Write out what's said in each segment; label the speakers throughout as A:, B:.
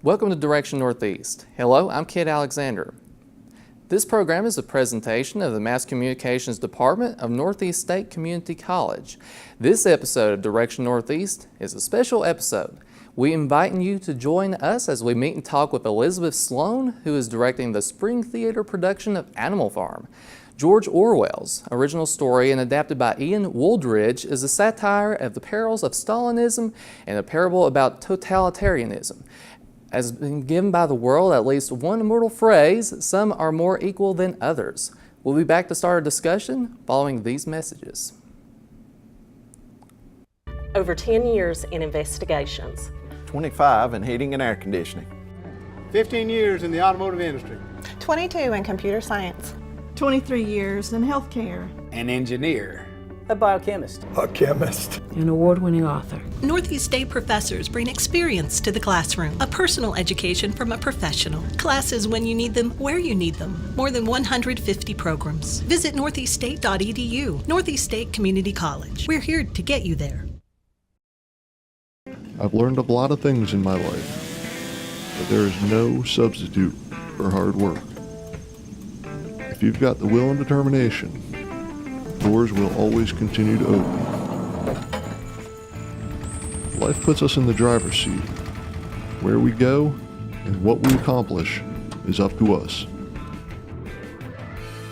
A: Welcome to Direction Northeast. Hello, I'm Kip Alexander. This program is a presentation of the Mass Communications Department of Northeast State Community College. This episode of Direction Northeast is a special episode. We invite you to join us as we meet and talk with Elizabeth Sloan, who is directing the Spring Theater production of Animal Farm. George Orwell's original story and adapted by Ian Wooldridge is a satire of the perils of Stalinism and a parable about totalitarianism. As been given by the world at least one immortal phrase, some are more equal than others. We'll be back to start our discussion following these messages.
B: Over 10 years in investigations.
C: 25 in heating and air conditioning.
D: 15 years in the automotive industry.
E: 22 in computer science.
F: 23 years in healthcare.
G: An engineer.
H: A biochemist.
I: A chemist.
J: An award-winning author.
K: Northeast State professors bring experience to the classroom, a personal education from a professional. Classes when you need them, where you need them. More than 150 programs. Visit northeaststate.edu. Northeast State Community College. We're here to get you there.
I: I've learned a lot of things in my life, but there is no substitute for hard work. If you've got the will and determination, doors will always continue to open. Life puts us in the driver's seat. Where we go and what we accomplish is up to us.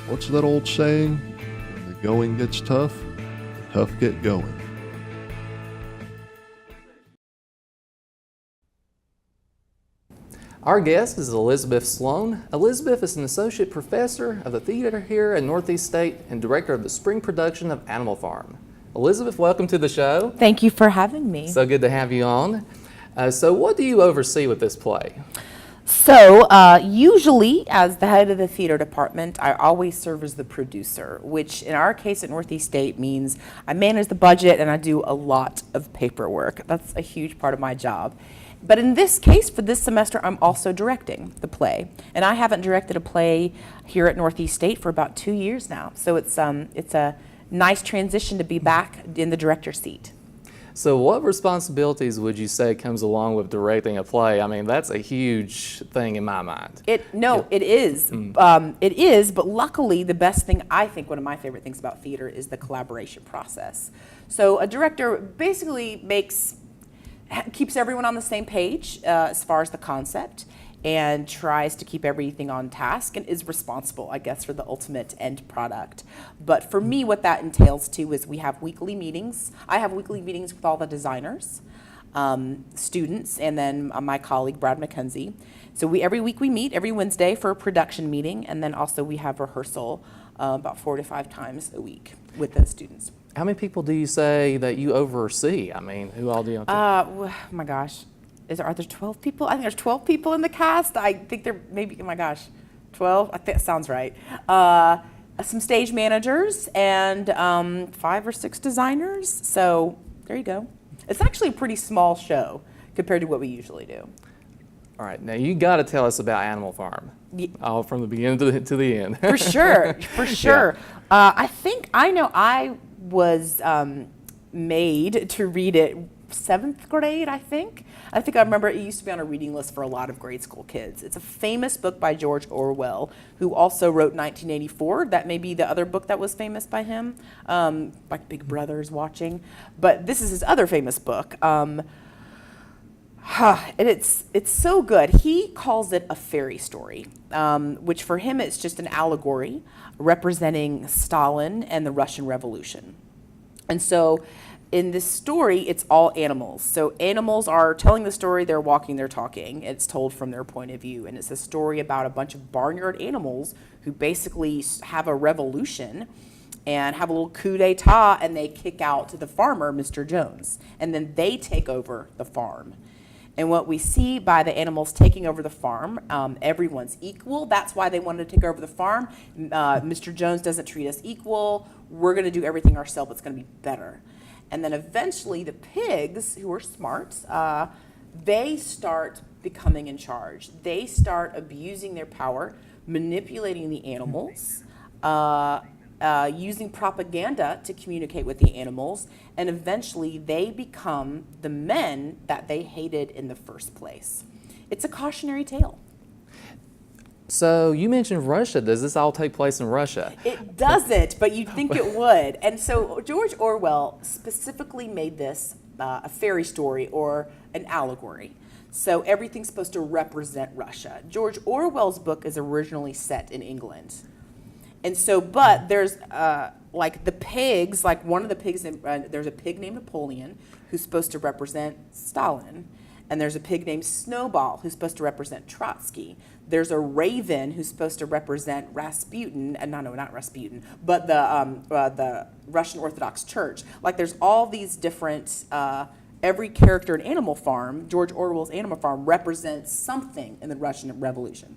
I: What's that old saying? When the going gets tough, the tough get going.
A: Our guest is Elizabeth Sloan. Elizabeth is an associate professor of the theater here at Northeast State and director of the spring production of Animal Farm. Elizabeth, welcome to the show.
L: Thank you for having me.
A: So good to have you on. So what do you oversee with this play?
L: So usually as the head of the theater department, I always serve as the producer, which in our case at Northeast State means I manage the budget and I do a lot of paperwork. That's a huge part of my job. But in this case, for this semester, I'm also directing the play. And I haven't directed a play here at Northeast State for about 2 years now. So it's a nice transition to be back in the director's seat.
A: So what responsibilities would you say comes along with directing a play? I mean, that's a huge thing in my mind.
L: It is. It is, but luckily the best thing, I think one of my favorite things about theater is the collaboration process. So a director basically keeps everyone on the same page as far as the concept and tries to keep everything on task and is responsible, I guess, for the ultimate end product. But for me, what that entails too is we have weekly meetings. I have weekly meetings with all the designers, students, and then my colleague, Brad McKenzie. So every week we meet, every Wednesday for a production meeting, and then also we have rehearsal about 4 to 5 times a week with the students.
A: How many people do you say that you oversee? I mean, who all do you?
L: Oh my gosh, are there 12 people? I think there's 12 people in the cast. I think there maybe, oh my gosh, 12? I think that sounds right. Some stage managers and 5 or 6 designers. So there you go. It's actually a pretty small show compared to what we usually do.
A: All right, now you got to tell us about Animal Farm. All from the beginning to the end.
L: For sure, for sure. Yeah. I was made to read it 7th grade, I think. I remember it used to be on a reading list for a lot of grade school kids. It's a famous book by George Orwell, who also wrote 1984. That may be the other book that was famous by him, like Big Brother's Watching. But this is his other famous book. And it's so good. He calls it a fairy story, which for him it's just an allegory representing Stalin and the Russian Revolution. And so in this story, it's all animals. So animals are telling the story, they're walking, they're talking. It's told from their point of view. And it's a story about a bunch of barnyard animals who basically have a revolution and have a little coup d'etat, and they kick out the farmer, Mr. Jones. And then they take over the farm. And what we see by the animals taking over the farm, everyone's equal. That's why they wanted to take over the farm. Mr. Jones doesn't treat us equal. We're going to do everything ourselves. It's going to be better. And then eventually the pigs, who are smart, they start becoming in charge. They start abusing their power, manipulating the animals, using propaganda to communicate with the animals, and eventually they become the men that they hated in the first place. it's a cautionary tale.
A: So you mentioned Russia. Does this all take place in Russia?
L: It doesn't, but you'd think it would. And so George Orwell specifically made this a fairy story or an allegory. So everything's supposed to represent Russia. George Orwell's book is originally set in England. And so, but there's like the pigs, like one of the pigs, there's a pig named Napoleon who's supposed to represent Stalin. And there's a pig named Snowball who's supposed to represent Trotsky. There's a raven who's supposed to represent Rasputin, and no, not Rasputin, but the Russian Orthodox Church. Like there's all these different, every character in Animal Farm, George Orwell's Animal Farm, represents something in the Russian Revolution.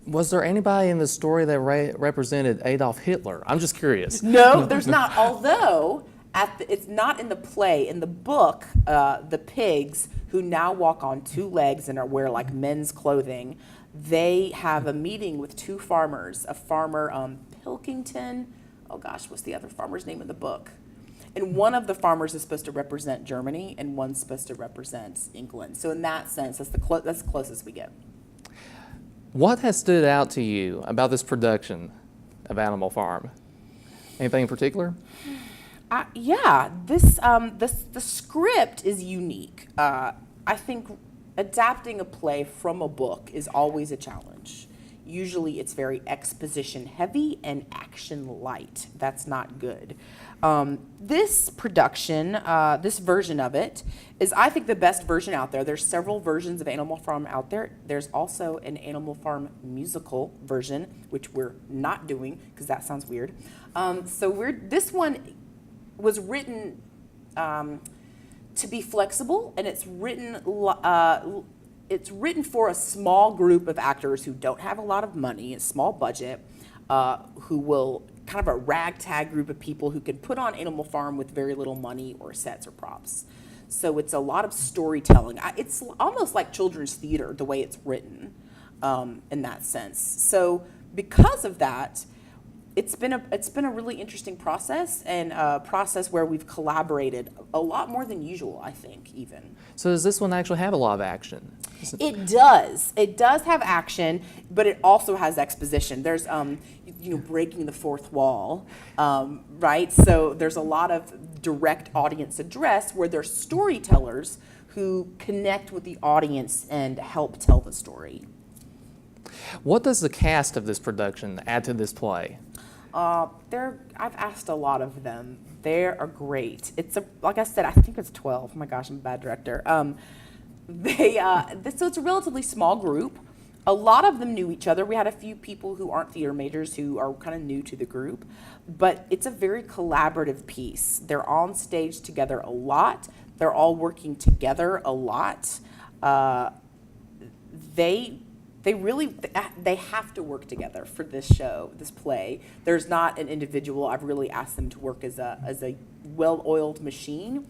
A: Was there anybody in the story that represented Adolf Hitler? I'm just curious.
L: No, there's not. Although it's not in the play. In the book, the pigs who now walk on two legs and wear like men's clothing, they have a meeting with two farmers. A farmer, Pilkington. Oh gosh, what's the other farmer's name in the book? And one of the farmers is supposed to represent Germany, and one's supposed to represent England. So in that sense, that's the closest we get.
A: What has stood out to you about this production of Animal Farm? Anything in particular?
L: Yeah, the script is unique. I think adapting a play from a book is always a challenge. Usually it's very exposition heavy and action light. That's not good. This production, this version of it, is I think the best version out there. There's several versions of Animal Farm out there. There's also an Animal Farm musical version, which we're not doing because that sounds weird. This one was written to be flexible, and it's written for a small group of actors who don't have a lot of money, a small budget, who will kind of a ragtag group of people who can put on Animal Farm with very little money or sets or props. So it's a lot of storytelling. It's almost like children's theater, the way it's written, in that sense. So because of that, it's been a really interesting process, and a process where we've collaborated a lot more than usual, I think, even.
A: So does this one actually have a lot of action?
L: It does. It does have action, but it also has exposition. There's, breaking the fourth wall, right? So there's a lot of direct audience address where there's storytellers who connect with the audience and help tell the story.
A: What does the cast of this production add to this play?
L: I've asked a lot of them. They are great. Like I said, I think it's 12. Oh my gosh, I'm a bad director. So it's a relatively small group. A lot of them knew each other. We had a few people who aren't theater majors who are kind of new to the group, but it's a very collaborative piece. They're on stage together a lot. They're all working together a lot. They have to work together for this show, this play. There's not an individual. I've really asked them to work as a well-oiled machine.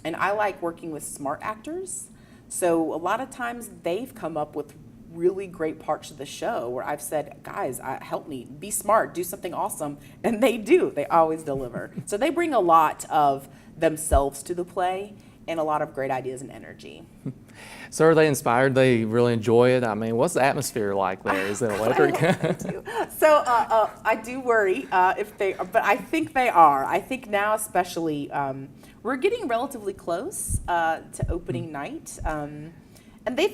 L: And I like working with smart actors. So a lot of times they've come up with really great parts of the show where I've said, guys, help me, be smart, do something awesome. And they do. They always deliver. So they bring a lot of themselves to the play and a lot of great ideas and energy.
A: So are they inspired? They really enjoy it? I mean, what's the atmosphere like there? Is it electric?
L: So I do worry if they are, but I think they are. I think now especially, we're getting relatively close to opening night. And I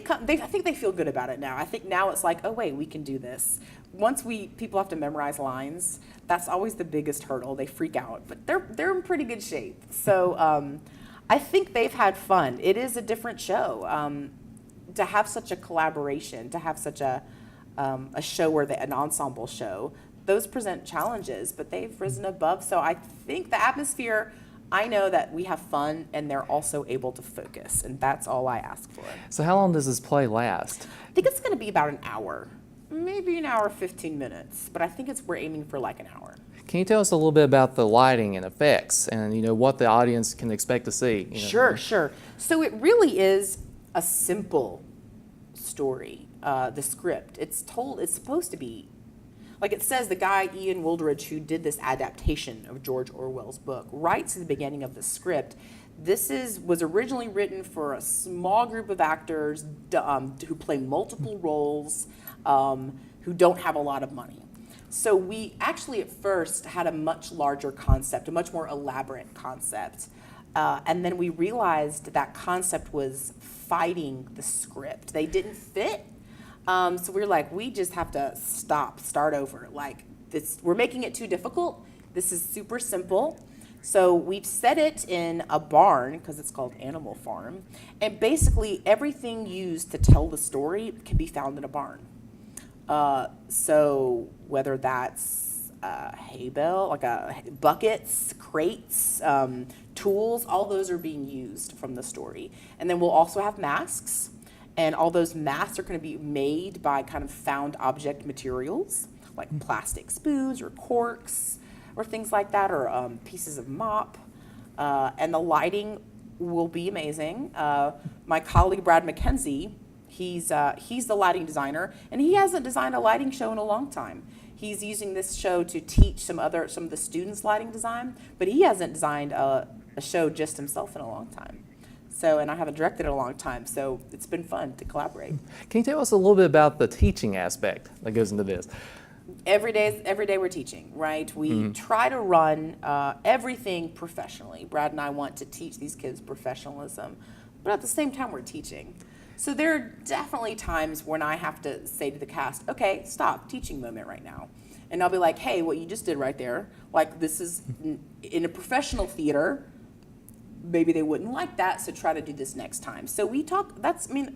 L: think they feel good about it now. I think now it's like, oh wait, we can do this. Once people have to memorize lines, that's always the biggest hurdle. They freak out, but they're in pretty good shape. So I think they've had fun. It is a different show. To have such a collaboration, to have such a show where an ensemble show, those present challenges, but they've risen above. So I think the atmosphere, I know that we have fun and they're also able to focus, and that's all I ask for.
A: So how long does this play last?
L: I think it's going to be about an hour, maybe an hour, 15 minutes, but I think we're aiming for like an hour.
A: Can you tell us a little bit about the lighting and effects and what the audience can expect to see?
L: Sure. So it really is a simple story, the script. It's supposed to be like it says, the guy Ian Wooldridge, who did this adaptation of George Orwell's book, writes at the beginning of the script, was originally written for a small group of actors who play multiple roles, who don't have a lot of money. So we actually at first had a much larger concept, a much more elaborate concept. And then we realized that concept was fighting the script. They didn't fit. So we were like, we just have to start over. Like, we're making it too difficult. This is super simple. So we've set it in a barn, because it's called Animal Farm. And basically everything used to tell the story can be found in a barn. So whether that's hay bale, like buckets, crates, tools, all those are being used from the story. And then we'll also have masks, and all those masks are going to be made by kind of found object materials, like plastic spoons or corks or things like that, or pieces of mop. And the lighting will be amazing. My colleague Brad McKenzie, he's the lighting designer, and he hasn't designed a lighting show in a long time. He's using this show to teach some of the students lighting design, but he hasn't designed a show just himself in a long time. So, and I haven't directed in a long time, so it's been fun to collaborate.
A: Can you tell us a little bit about the teaching aspect that goes into this?
L: Every day we're teaching, right? We try to run everything professionally. Brad and I want to teach these kids professionalism, but at the same time we're teaching. So there are definitely times when I have to say to the cast, okay, stop, teaching moment right now. And I'll be like, hey, what you just did right there, like this is in a professional theater, maybe they wouldn't like that, so try to do this next time. So we talk,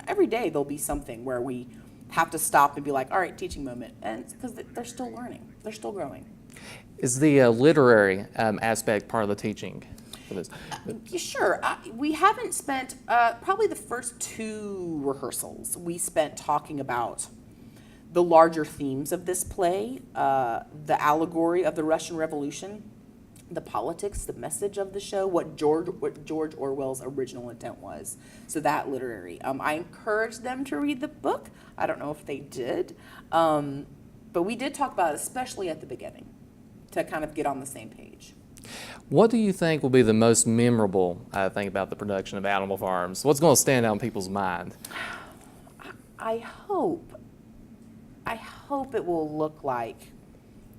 L: every day there'll be something where we have to stop and be like, all right, teaching moment. And because they're still learning, they're still growing.
A: Is the literary aspect part of the teaching for this?
L: Sure. We haven't spent, probably the first 2 rehearsals, we spent talking about the larger themes of this play, the allegory of the Russian Revolution, the politics, the message of the show, what George Orwell's original intent was. So that literary. I encouraged them to read the book. I don't know if they did, but we did talk about it, especially at the beginning, to kind of get on the same page.
A: What do you think will be the most memorable thing about the production of Animal Farms? What's going to stand out in people's mind?
L: I hope it will look like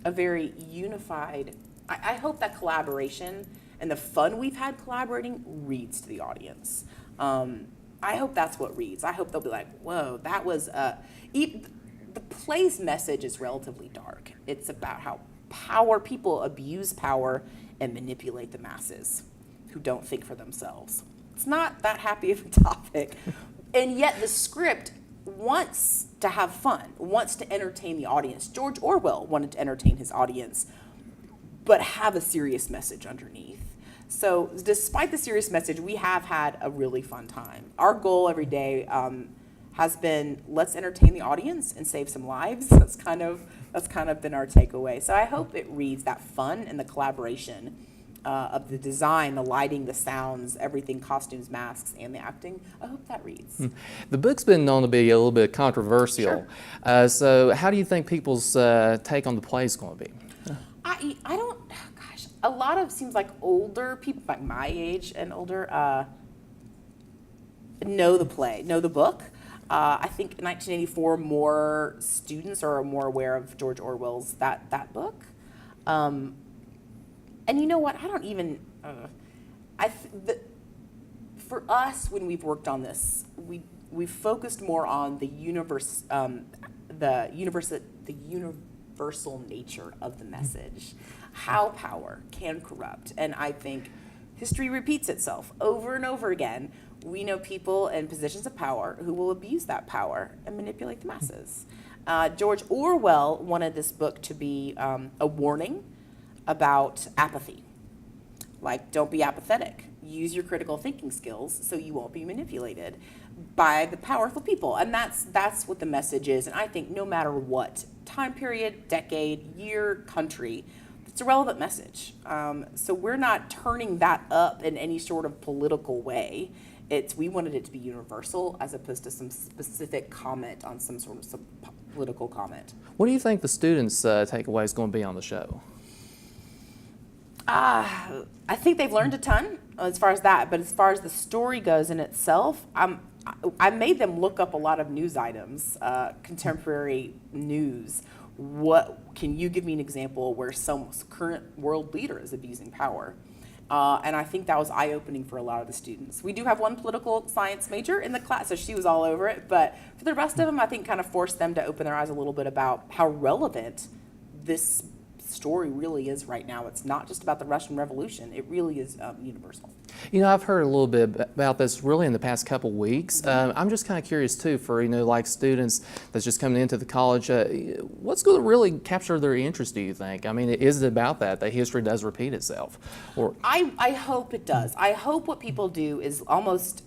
L: a very unified. I hope that collaboration and the fun we've had collaborating reads to the audience. I hope that's what reads. I hope they'll be like, whoa, that was, the play's message is relatively dark. It's about how people abuse power and manipulate the masses who don't think for themselves. It's not that happy of a topic. And yet the script wants to have fun, wants to entertain the audience. George Orwell wanted to entertain his audience, but have a serious message underneath. So despite the serious message, we have had a really fun time. Our goal every day has been, let's entertain the audience and save some lives. That's kind of been our takeaway. So I hope it reads that fun and the collaboration of the design, the lighting, the sounds, everything, costumes, masks, and the acting. I hope that reads.
A: The book's been known to be a little bit controversial.
L: Sure.
A: So how do you think people's take on the play is going to be?
L: I don't, gosh, a lot of seems like older people, like my age and older, know the play, know the book. I think in 1984, more students are more aware of George Orwell's that book. And you know what? I don't even. For us, when we've worked on this, we've focused more on the universal nature of the message, how power can corrupt, and I think history repeats itself over and over again. We know people in positions of power who will abuse that power and manipulate the masses. George Orwell wanted this book to be a warning about apathy. Like, don't be apathetic. Use your critical thinking skills so you won't be manipulated by the powerful people. And that's what the message is. And I think no matter what time period, decade, year, country, it's a relevant message. So we're not turning that up in any sort of political way. We wanted it to be universal as opposed to some specific comment on some sort of political comment.
A: What do you think the students' takeaway is going to be on the show?
L: I think they've learned a ton as far as that, but as far as the story goes in itself, I made them look up a lot of news items, contemporary news. Can you give me an example where some current world leader is abusing power? And I think that was eye-opening for a lot of the students. We do have one political science major in the class, so she was all over it. But for the rest of them, I think kind of forced them to open their eyes a little bit about how relevant this story really is right now. It's not just about the Russian Revolution. It really is universal.
A: You know, I've heard a little bit about this really in the past couple weeks. I'm just kind of curious too for, like students that's just coming into the college, what's going to really capture their interest, do you think? I mean, is it about that history does repeat itself? Or
L: I hope it does. I hope what people do is almost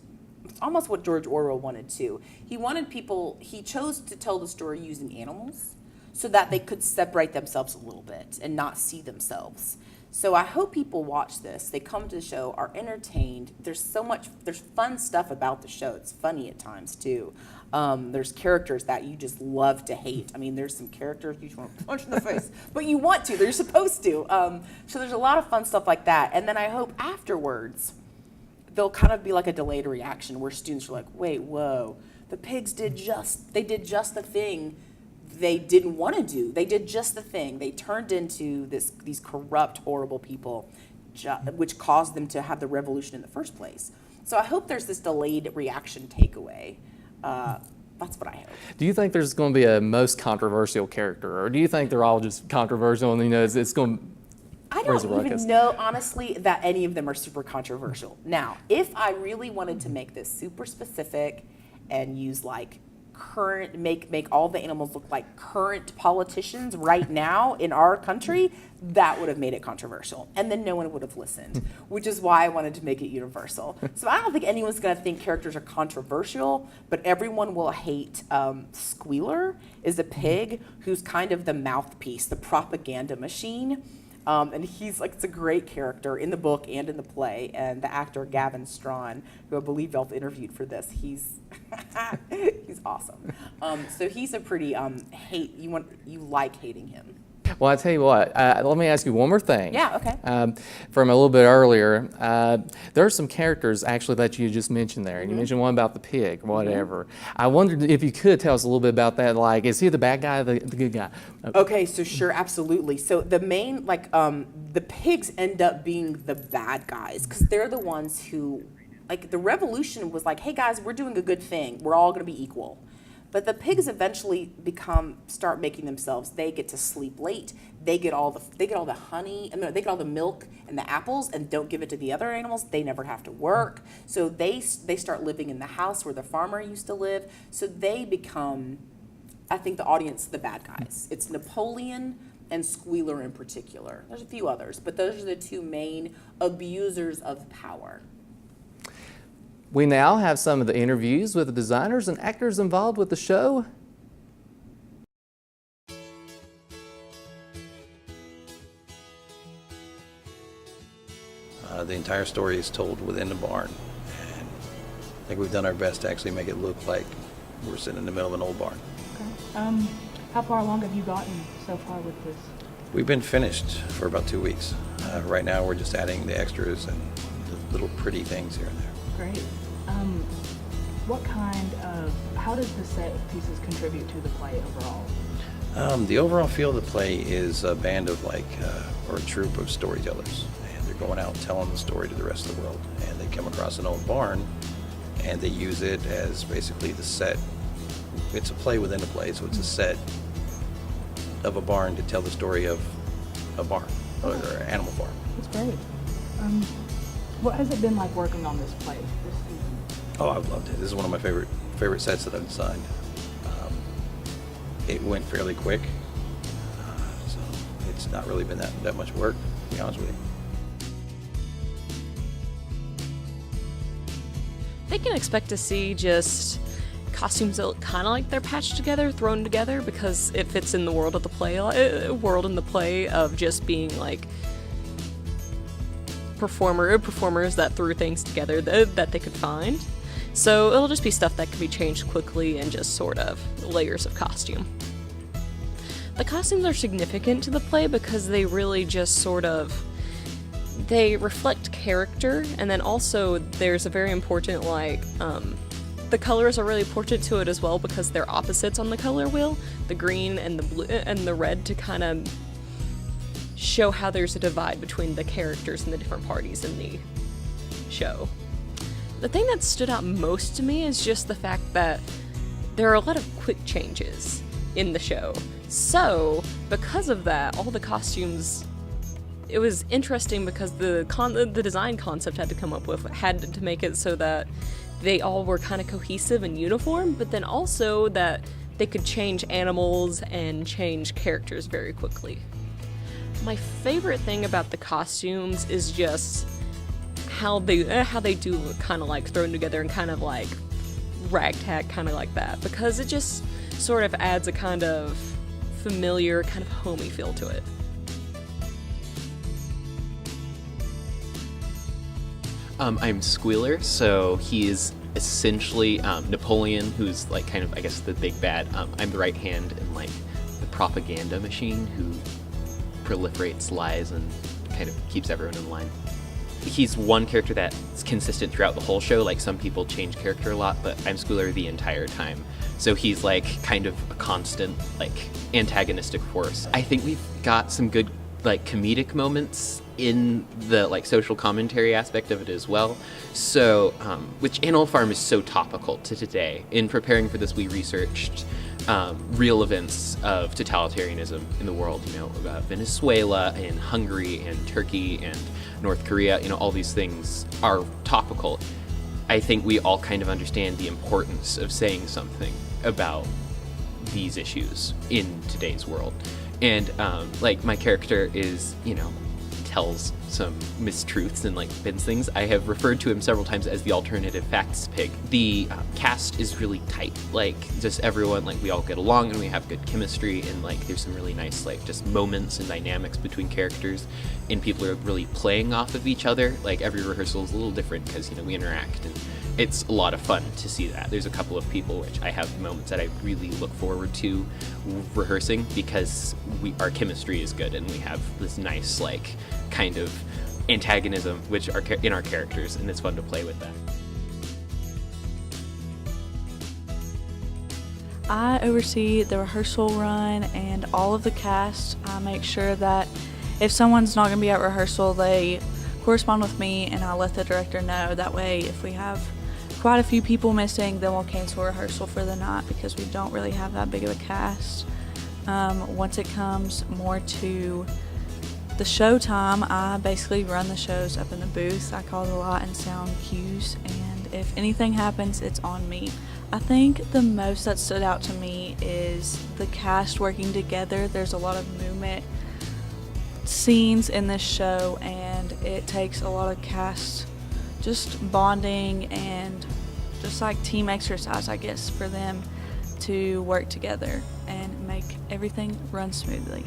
L: what George Orwell wanted to. He chose to tell the story using animals so that they could separate themselves a little bit and not see themselves. So I hope people watch this, they come to the show, are entertained. There's fun stuff about the show. It's funny at times too. There's characters that you just love to hate. I mean, there's some characters you just want to punch in the face, but you want to, you're supposed to. So there's a lot of fun stuff like that. And then I hope afterwards, there'll kind of be like a delayed reaction where students are like, wait, whoa, the pigs did just the thing they didn't want to do. They did just the thing. They turned into these corrupt, horrible people, which caused them to have the revolution in the first place. So I hope there's this delayed reaction takeaway. That's what I hope.
A: do you think there's going to be a most controversial character, or do you think they're all just controversial and it's going to
L: I don't even know, honestly, that any of them are super controversial. Now, if I really wanted to make this super specific and use like make all the animals look like current politicians right now in our country, that would have made it controversial. And then no one would have listened, which is why I wanted to make it universal. So I don't think anyone's going to think characters are controversial, but everyone will hate Squealer is a pig who's kind of the mouthpiece, the propaganda machine. And he's like, it's a great character in the book and in the play. And the actor Gavin Strawn, who I believe y'all interviewed for this, he's awesome. So he's a pretty you like hating him.
A: Well, I tell you what, let me ask you one more thing.
L: Yeah, okay.
A: From a little bit earlier, there are some characters actually that you just mentioned there. You mentioned one about the pig, whatever. I wondered if you could tell us a little bit about that. Like, is he the bad guy or the good guy?
L: Okay, so sure, absolutely. So the main, the pigs end up being the bad guys because they're the ones who, the revolution was like, hey guys, we're doing a good thing. We're all going to be equal. But the pigs eventually start making themselves. They get to sleep late. They get all the honey, they get all the milk and the apples, and don't give it to the other animals. They never have to work. So they start living in the house where the farmer used to live. So they become, I think, the audience, the bad guys. It's Napoleon and Squealer in particular. There's a few others, but those are the two main abusers of power.
A: We now have some of the interviews with the designers and actors involved with the show.
G: The entire story is told within the barn, and I think we've done our best to actually make it look like we're sitting in the middle of an old barn.
H: Okay. How far along have you gotten so far with this?
G: We've been finished for about 2 weeks. Right now we're just adding the extras and the little pretty things here and there.
H: Great. How does the set pieces contribute to the play overall?
G: The overall feel of the play is a band of or a troupe of storytellers, and they're going out telling the story to the rest of the world, and they come across an old barn and they use it as basically the set. It's a play within a play, so it's a set of a barn to tell the story of a barn or an animal farm.
H: That's great. What has it been like working on this play this season?
G: Oh, I've loved it. This is one of my favorite sets that I've designed. It went fairly quick, so it's not really been that much work, to be honest with you.
J: They can expect to see just costumes that look kind of like they're patched together, thrown together, because it fits in the world of the play, of just being like performers that threw things together that they could find. So it'll just be stuff that can be changed quickly and just sort of layers of costume. The costumes are significant to the play because they really just sort of, they reflect character, and then also there's a very important, the colors are really important to it as well because they're opposites on the color wheel, the green and the blue and the red, to kind of show how there's a divide between the characters and the different parties in the show. The thing that stood out most to me is just the fact that there are a lot of quick changes in the show. So, because of that, all the costumes, it was interesting because the design concept had to make it so that they all were kind of cohesive and uniform, but then also that they could change animals and change characters very quickly. My favorite thing about the costumes is just how they do kind of like thrown together and kind of like ragtag, kind of like that, because it just sort of adds a kind of familiar, kind of homey feel to it.
M: I'm Squealer, so he is essentially Napoleon, who's like kind of, I guess, the big bad. I'm the right hand and like the propaganda machine who proliferates lies and kind of keeps everyone in line. He's one character that's consistent throughout the whole show. Like, some people change character a lot, but I'm Squealer the entire time. So he's like kind of a constant like antagonistic force. I think we've got some good like comedic moments in the like social commentary aspect of it as well. So, which Animal Farm is so topical to today. In preparing for this, we researched real events of totalitarianism in the world, Venezuela and Hungary and Turkey and North Korea, all these things are topical. I think we all kind of understand the importance of saying something about these issues in today's world. And my character is, tells some mistruths and bends things. I have referred to him several times as the alternative facts pig. The cast is really tight. Just everyone, we all get along and we have good chemistry, and there's some really nice just moments and dynamics between characters, and people are really playing off of each other. Every rehearsal is a little different because we interact, and it's a lot of fun to see that. There's a couple of people which I have moments that I really look forward to rehearsing because our chemistry is good and we have this nice kind of antagonism which are in our characters, and it's fun to play with that.
N: I oversee the rehearsal run and all of the cast. I make sure that if someone's not going to be at rehearsal, they correspond with me and I let the director know. That way, if we have quite a few people missing, then we'll cancel rehearsal for the night because we don't really have that big of a cast. Once it comes more to the show time, I basically run the shows up in the booth. I call the light and sound cues, and if anything happens, it's on me. I think the most that stood out to me is the cast working together. There's a lot of movement scenes in this show, and it takes a lot of cast just bonding and just team exercise, I guess, for them to work together and make everything run smoothly.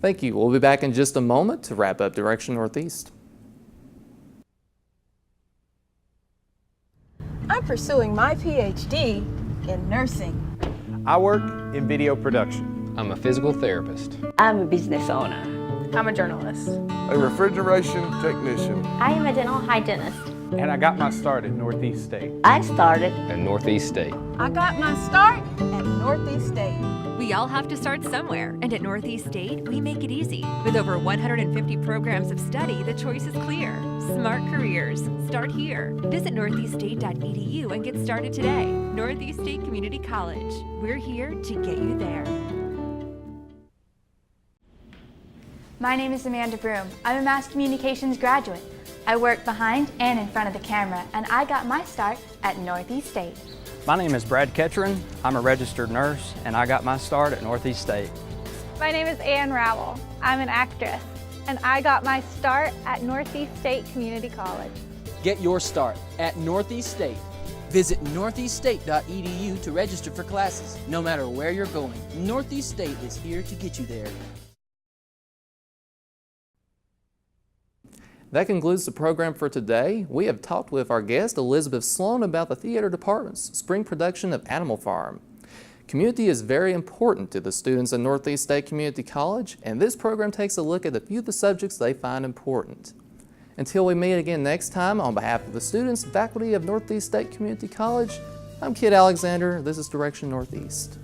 A: Thank you. We'll be back in just a moment to wrap up Direction Northeast.
F: I'm pursuing my PhD in nursing.
O: I work in video production.
P: I'm a physical therapist.
Q: I'm a business owner.
H: I'm a journalist.
R: A refrigeration technician.
Q: I am a dental hygienist.
O: And I got my start at Northeast State.
Q: I started
P: at Northeast State.
F: I got my start at Northeast State.
S: We all have to start somewhere, and at Northeast State, we make it easy. With over 150 programs of study, the choice is clear. Smart careers start here. Visit northeaststate.edu and get started today. Northeast State Community College. We're here to get you there.
T: My name is Amanda Broom. I'm a mass communications graduate. I work behind and in front of the camera, and I got my start at Northeast State.
U: My name is Brad Ketcherin. I'm a registered nurse, and I got my start at Northeast State.
V: My name is Ann Rowell. I'm an actress, and I got my start at Northeast State Community College.
W: Get your start at Northeast State. Visit northeaststate.edu to register for classes. No matter where you're going, Northeast State is here to get you there.
A: That concludes the program for today. We have talked with our guest, Elizabeth Sloan, about the theater department's spring production of Animal Farm. Community is very important to the students at Northeast State Community College, and this program takes a look at a few of the subjects they find important. Until we meet again next time, on behalf of the students and faculty of Northeast State Community College, I'm Kip Alexander. This is Direction Northeast.